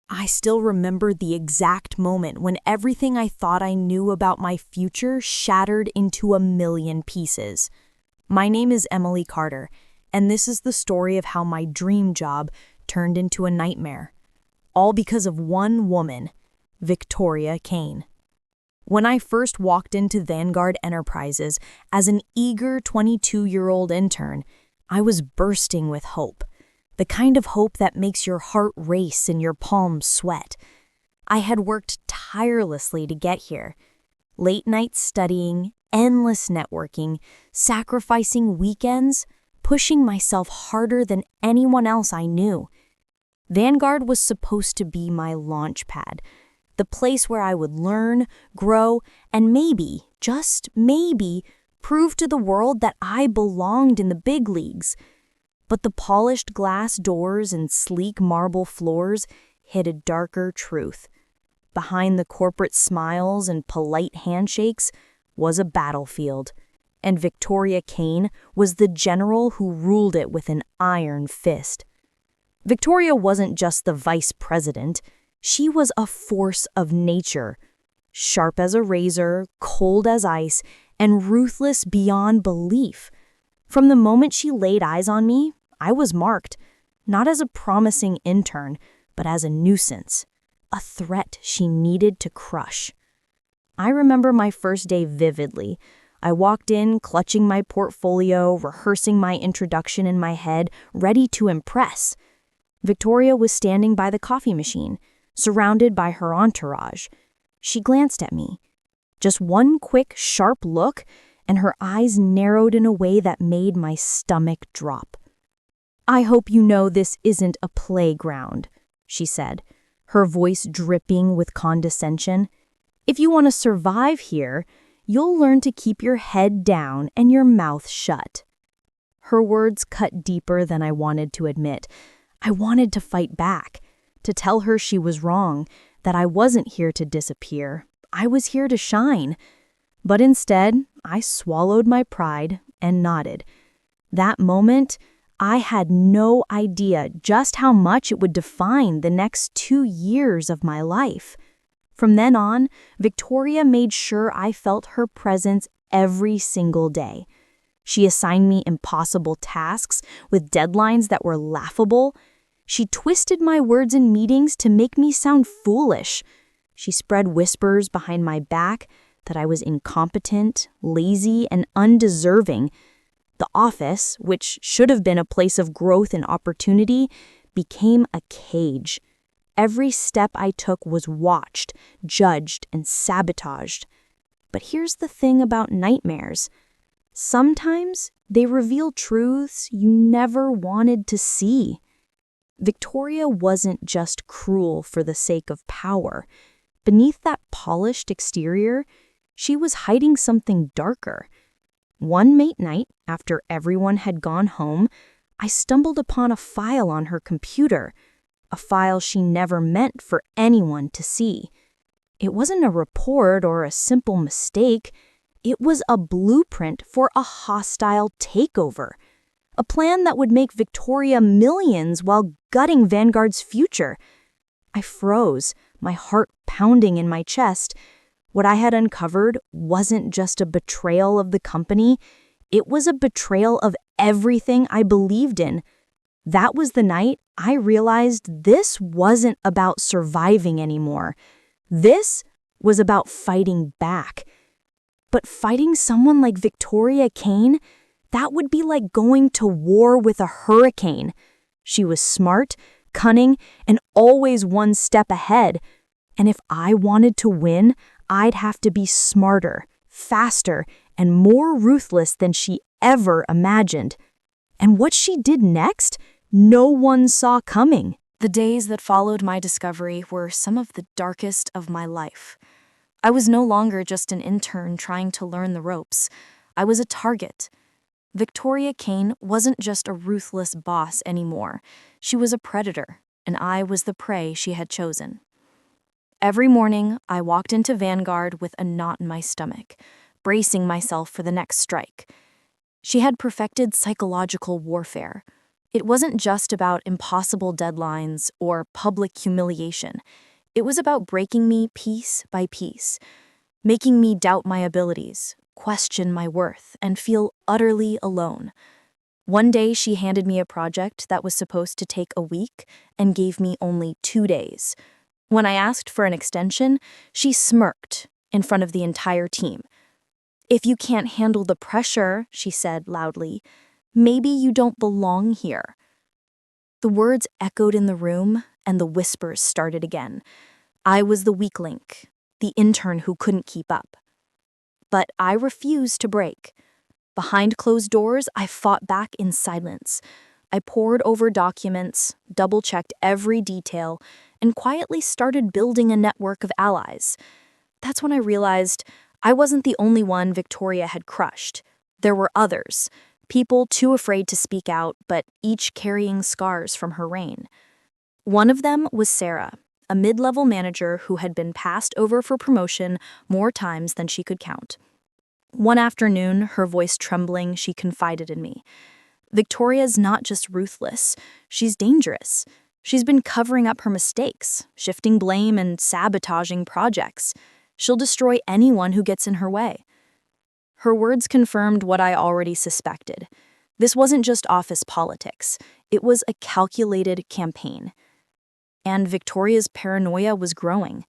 I still remember the exact moment when everything I thought I knew about my future shattered into a million pieces. My name is Emily Carter, and this is the story of how my dream job turned into a nightmare. All because of one woman, Victoria Kane. When I first walked into Vanguard Enterprises as an eager 22-year-old intern, I was bursting with hope. The kind of hope that makes your heart race and your palms sweat. I had worked tirelessly to get here. Late nights studying, endless networking, sacrificing weekends, pushing myself harder than anyone else I knew. Vanguard was supposed to be my launch pad, the place where I would learn, grow, and maybe, just maybe, prove to the world that I belonged in the big leagues. But the polished glass doors and sleek marble floors hid a darker truth. Behind the corporate smiles and polite handshakes was a battlefield, and Victoria Kane was the general who ruled it with an iron fist. Victoria wasn't just the vice president. She was a force of nature, sharp as a razor, cold as ice, and ruthless beyond belief. From the moment she laid eyes on me, I was marked, not as a promising intern, but as a nuisance, a threat she needed to crush. I remember my first day vividly. I walked in, clutching my portfolio, rehearsing my introduction in my head, ready to impress. Victoria was standing by the coffee machine, surrounded by her entourage. She glanced at me. Just one quick, sharp look, and her eyes narrowed in a way that made my stomach drop. "I hope you know this isn't a playground," she said, her voice dripping with condescension. "If you want to survive here, you'll learn to keep your head down and your mouth shut." Her words cut deeper than I wanted to admit. I wanted to fight back, to tell her she was wrong, that I wasn't here to disappear. I was here to shine. But instead, I swallowed my pride and nodded. That moment, I had no idea just how much it would define the next 2 years of my life. From then on, Victoria made sure I felt her presence every single day. She assigned me impossible tasks with deadlines that were laughable. She twisted my words in meetings to make me sound foolish. She spread whispers behind my back that I was incompetent, lazy, and undeserving. The office, which should have been a place of growth and opportunity, became a cage. Every step I took was watched, judged, and sabotaged. But here's the thing about nightmares. Sometimes they reveal truths you never wanted to see. Victoria wasn't just cruel for the sake of power. Beneath that polished exterior, she was hiding something darker. One late night, after everyone had gone home, I stumbled upon a file on her computer, a file she never meant for anyone to see. It wasn't a report or a simple mistake. It was a blueprint for a hostile takeover. A plan that would make Victoria millions while gutting Vanguard's future. I froze, my heart pounding in my chest. What I had uncovered wasn't just a betrayal of the company, it was a betrayal of everything I believed in. That was the night I realized this wasn't about surviving anymore. This was about fighting back. But fighting someone like Victoria Kane, that would be like going to war with a hurricane. She was smart, cunning, and always one step ahead. And if I wanted to win, I'd have to be smarter, faster, and more ruthless than she ever imagined. And what she did next, no one saw coming. The days that followed my discovery were some of the darkest of my life. I was no longer just an intern trying to learn the ropes. I was a target. Victoria Kane wasn't just a ruthless boss anymore. She was a predator, and I was the prey she had chosen. Every morning, I walked into Vanguard with a knot in my stomach, bracing myself for the next strike. She had perfected psychological warfare. It wasn't just about impossible deadlines or public humiliation. It was about breaking me piece by piece, making me doubt my abilities, question my worth, and feel utterly alone. One day, she handed me a project that was supposed to take a week and gave me only 2 days. When I asked for an extension, she smirked in front of the entire team. "If you can't handle the pressure," she said loudly, "maybe you don't belong here." The words echoed in the room, and the whispers started again. I was the weak link, the intern who couldn't keep up. But I refused to break. Behind closed doors, I fought back in silence. I pored over documents, double-checked every detail, and quietly started building a network of allies. That's when I realized I wasn't the only one Victoria had crushed. There were others, people too afraid to speak out, but each carrying scars from her reign. One of them was Sarah, a mid-level manager who had been passed over for promotion more times than she could count. One afternoon, her voice trembling, she confided in me. "Victoria's not just ruthless, she's dangerous. She's been covering up her mistakes, shifting blame and sabotaging projects. She'll destroy anyone who gets in her way." Her words confirmed what I already suspected. This wasn't just office politics. It was a calculated campaign. And Victoria's paranoia was growing.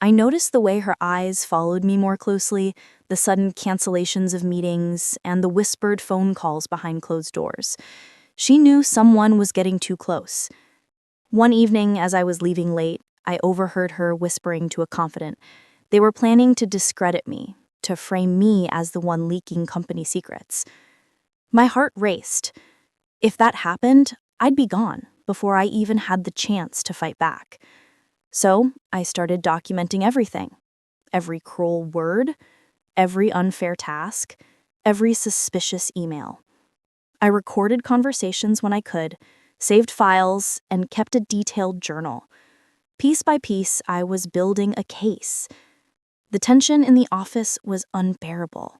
I noticed the way her eyes followed me more closely, the sudden cancellations of meetings, and the whispered phone calls behind closed doors. She knew someone was getting too close. One evening, as I was leaving late, I overheard her whispering to a confidant. They were planning to discredit me, to frame me as the one leaking company secrets. My heart raced. If that happened, I'd be gone before I even had the chance to fight back. So I started documenting everything. Every cruel word, every unfair task, every suspicious email. I recorded conversations when I could, saved files, and kept a detailed journal. Piece by piece, I was building a case. The tension in the office was unbearable.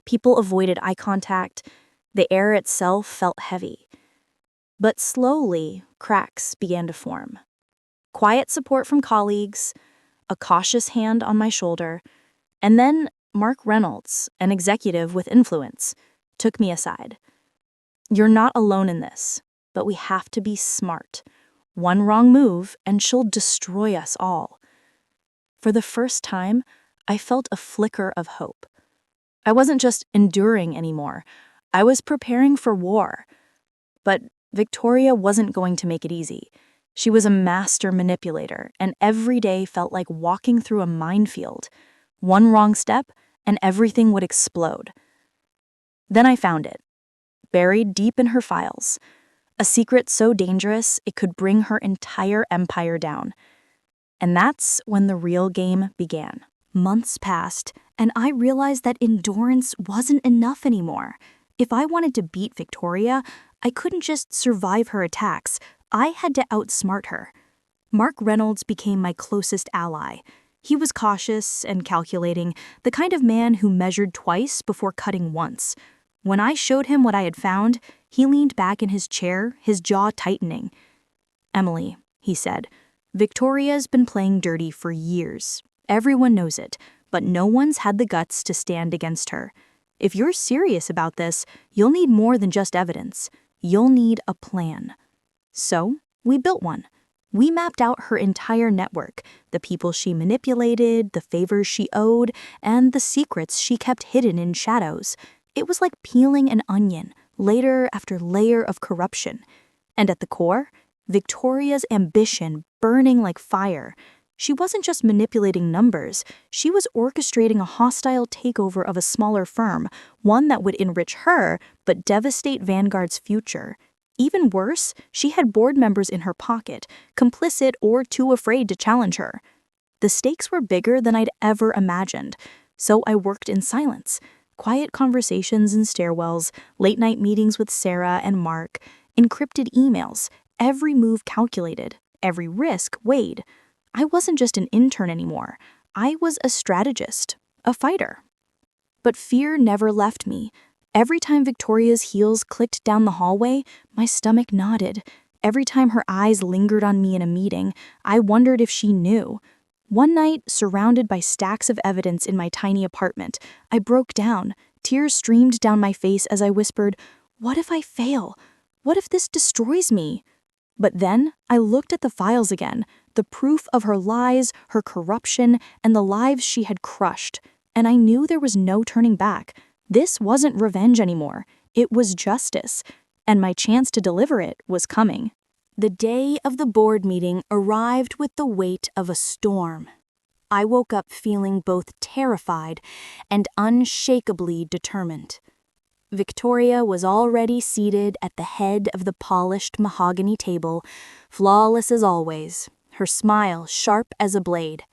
People avoided eye contact. The air itself felt heavy. But slowly, cracks began to form. Quiet support from colleagues, a cautious hand on my shoulder, and then Mark Reynolds, an executive with influence, took me aside. "You're not alone in this, but we have to be smart. One wrong move, and she'll destroy us all." For the first time, I felt a flicker of hope. I wasn't just enduring anymore. I was preparing for war. But Victoria wasn't going to make it easy. She was a master manipulator, and every day felt like walking through a minefield. One wrong step, and everything would explode. Then I found it, buried deep in her files. A secret so dangerous it could bring her entire empire down. And that's when the real game began. Months passed, and I realized that endurance wasn't enough anymore. If I wanted to beat Victoria, I couldn't just survive her attacks. I had to outsmart her. Mark Reynolds became my closest ally. He was cautious and calculating, the kind of man who measured twice before cutting once. When I showed him what I had found, he leaned back in his chair, his jaw tightening. "Emily," he said, "Victoria's been playing dirty for years. Everyone knows it, but no one's had the guts to stand against her. If you're serious about this, you'll need more than just evidence. You'll need a plan." So, we built one. We mapped out her entire network, the people she manipulated, the favors she owed, and the secrets she kept hidden in shadows. It was like peeling an onion, layer after layer of corruption. And at the core, Victoria's ambition burning like fire. She wasn't just manipulating numbers, she was orchestrating a hostile takeover of a smaller firm, one that would enrich her but devastate Vanguard's future. Even worse, she had board members in her pocket, complicit or too afraid to challenge her. The stakes were bigger than I'd ever imagined, so I worked in silence. Quiet conversations in stairwells, late-night meetings with Sarah and Mark, encrypted emails, every move calculated, every risk weighed. I wasn't just an intern anymore. I was a strategist, a fighter. But fear never left me. Every time Victoria's heels clicked down the hallway, my stomach nodded. Every time her eyes lingered on me in a meeting, I wondered if she knew. One night, surrounded by stacks of evidence in my tiny apartment, I broke down. Tears streamed down my face as I whispered, "What if I fail? What if this destroys me?" But then I looked at the files again, the proof of her lies, her corruption, and the lives she had crushed, and I knew there was no turning back. This wasn't revenge anymore. It was justice, and my chance to deliver it was coming. The day of the board meeting arrived with the weight of a storm. I woke up feeling both terrified and unshakably determined. Victoria was already seated at the head of the polished mahogany table, flawless as always, her smile sharp as a blade.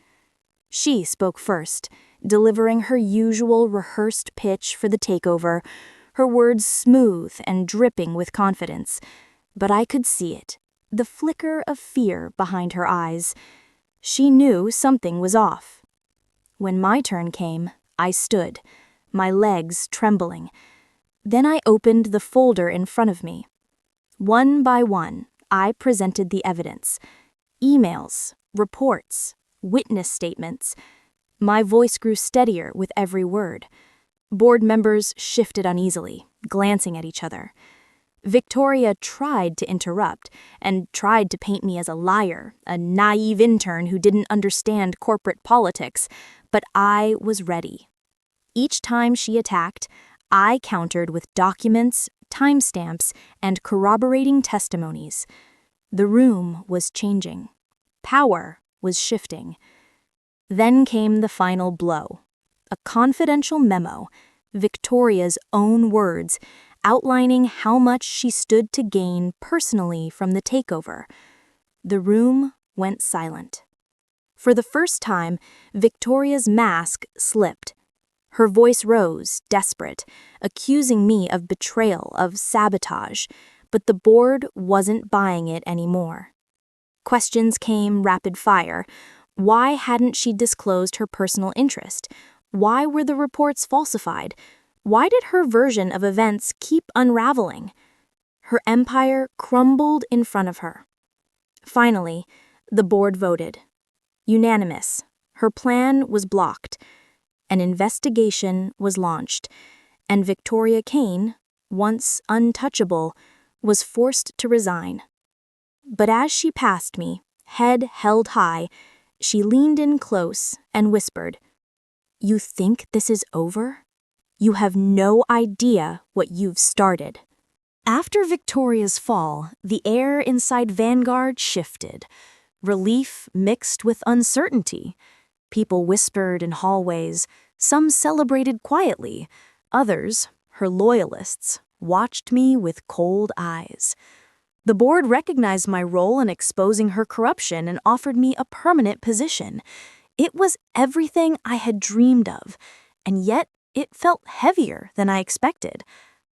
She spoke first, delivering her usual rehearsed pitch for the takeover, her words smooth and dripping with confidence. But I could see it, the flicker of fear behind her eyes. She knew something was off. When my turn came, I stood, my legs trembling. Then I opened the folder in front of me. One by one, I presented the evidence. Emails, reports, witness statements. My voice grew steadier with every word. Board members shifted uneasily, glancing at each other. Victoria tried to interrupt and tried to paint me as a liar, a naive intern who didn't understand corporate politics, but I was ready. Each time she attacked, I countered with documents, timestamps, and corroborating testimonies. The room was changing. Power was shifting. Then came the final blow. A confidential memo, Victoria's own words, outlining how much she stood to gain personally from the takeover. The room went silent. For the first time, Victoria's mask slipped. Her voice rose, desperate, accusing me of betrayal, of sabotage, but the board wasn't buying it anymore. Questions came rapid fire. Why hadn't she disclosed her personal interest? Why were the reports falsified? Why did her version of events keep unraveling? Her empire crumbled in front of her. Finally, the board voted. Unanimous. Her plan was blocked. An investigation was launched, and Victoria Kane, once untouchable, was forced to resign. But as she passed me, head held high, she leaned in close and whispered, "You think this is over? You have no idea what you've started." After Victoria's fall, the air inside Vanguard shifted. Relief mixed with uncertainty. People whispered in hallways. Some celebrated quietly. Others, her loyalists, watched me with cold eyes. The board recognized my role in exposing her corruption and offered me a permanent position. It was everything I had dreamed of, and yet it felt heavier than I expected.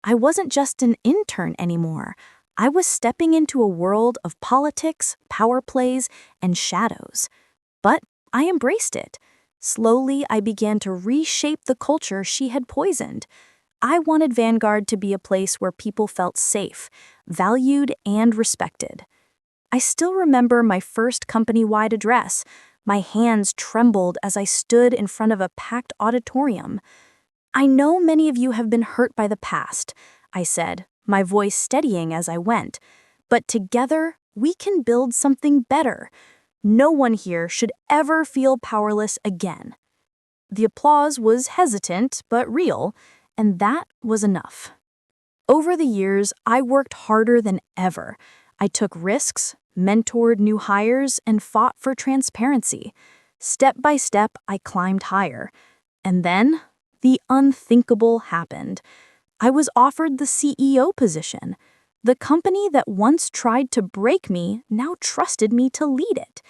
I wasn't just an intern anymore. I was stepping into a world of politics, power plays, and shadows. But I embraced it. Slowly, I began to reshape the culture she had poisoned. I wanted Vanguard to be a place where people felt safe, valued, and respected. I still remember my first company-wide address. My hands trembled as I stood in front of a packed auditorium. "I know many of you have been hurt by the past," I said, my voice steadying as I went. "But together, we can build something better. No one here should ever feel powerless again." The applause was hesitant but real, and that was enough. Over the years, I worked harder than ever. I took risks, mentored new hires, and fought for transparency. Step by step, I climbed higher. And then, the unthinkable happened. I was offered the CEO position. The company that once tried to break me now trusted me to lead it.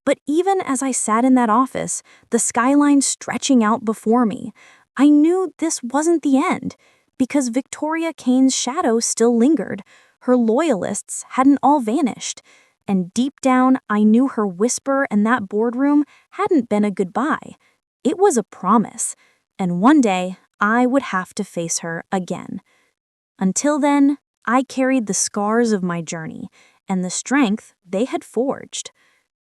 But even as I sat in that office, the skyline stretching out before me, I knew this wasn't the end, because Victoria Kane's shadow still lingered. Her loyalists hadn't all vanished. And deep down, I knew her whisper in that boardroom hadn't been a goodbye. It was a promise. And one day, I would have to face her again. Until then, I carried the scars of my journey and the strength they had forged.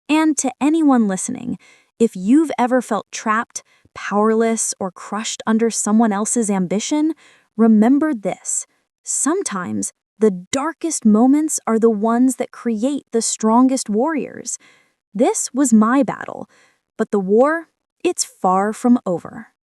And to anyone listening, if you've ever felt trapped, powerless, or crushed under someone else's ambition, remember this. Sometimes the darkest moments are the ones that create the strongest warriors. This was my battle, but the war, it's far from over.